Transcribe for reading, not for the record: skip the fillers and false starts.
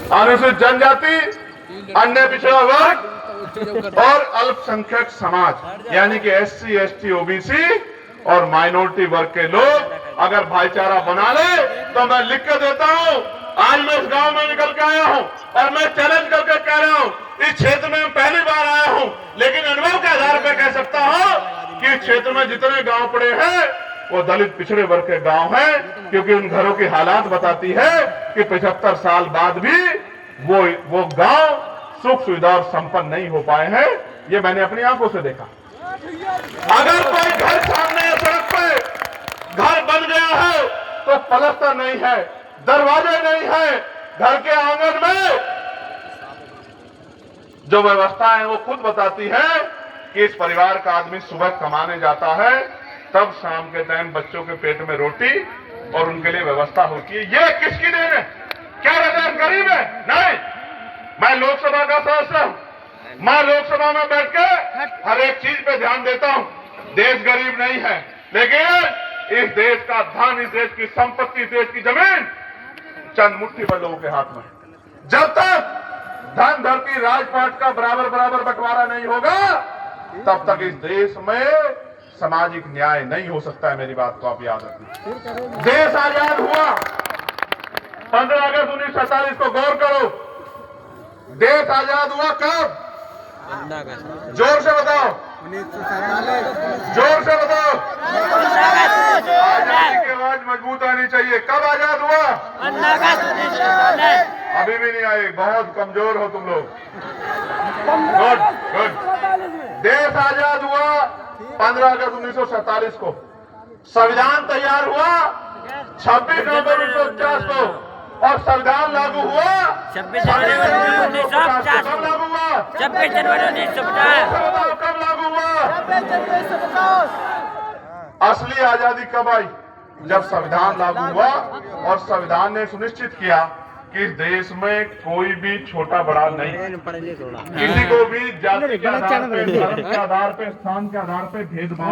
अनुसूचित जनजाति, अन्य पिछड़ा वर्ग और अल्पसंख्यक समाज यानी कि SC, ST, OBC और माइनॉरिटी वर्ग के लोग अगर भाईचारा बना ले तो मैं लिख के देता हूं। आज मैं इस गांव में निकल के आया हूं और मैं चैलेंज करके कह रहा हूं, इस क्षेत्र में पहली बार आया हूं, लेकिन अनुभव के आधार पर कह सकता हूं कि इस क्षेत्र में जितने गांव पड़े हैं वो दलित पिछड़े वर्ग के गांव हैं, क्योंकि उन घरों की हालात बताती है कि 75 साल बाद भी वो गांव सुख सुविधा और संपन्न नहीं हो पाए हैं। ये मैंने अपनी आंखों से देखा। अगर कोई घर सामने या सड़क पे घर बन गया है तो पलस्तर नहीं है, दरवाजे नहीं है, घर के आंगन में जो व्यवस्था है वो खुद बताती है कि इस परिवार का आदमी सुबह कमाने जाता है, तब शाम के टाइम बच्चों के पेट में रोटी और उनके लिए व्यवस्था होती है। ये किसकी देन है? क्या रजाक गरीब है? नहीं। मैं लोकसभा का सदस्य हूं, मैं लोकसभा में बैठ के हर एक चीज पे ध्यान देता हूं। देश गरीब नहीं है, लेकिन इस देश का धन, इस देश की संपत्ति, इस देश की जमीन चंद मुट्ठी भर लोगों के हाथ में। जब तक धन धरती राजपाट का बराबर बराबर बंटवारा नहीं होगा, तब तक इस देश में सामाजिक न्याय नहीं हो सकता है। मेरी बात को आप याद रखिए। देश आजाद हुआ 15 अगस्त 1947 को, गौर करो। देश आजाद हुआ कब? जोर से बताओ, 1947। जोर से बताओ। आजादी की आवाज मजबूत आनी चाहिए। कब आजाद हुआ? 15 अगस्त 1947। अभी भी नहीं आई, बहुत कमजोर हो तुम लोग। Good good. देश आजाद हुआ 15 अगस्त 1947 को। संविधान तैयार हुआ 26 नवंबर 1949 को और संविधान लागू हुआ 26 जनवरी 1950। कब लागू हुआ? 26 जनवरी 1950। कब लागू हुआ? असली आजादी कब आई? जब संविधान लागू हुआ और संविधान ने सुनिश्चित किया कि इस देश में कोई भी छोटा बड़ा नहीं, किसी को भी जाति के आधार पे, धर्म के आधार पे, स्थान के आधार पे भेदभाव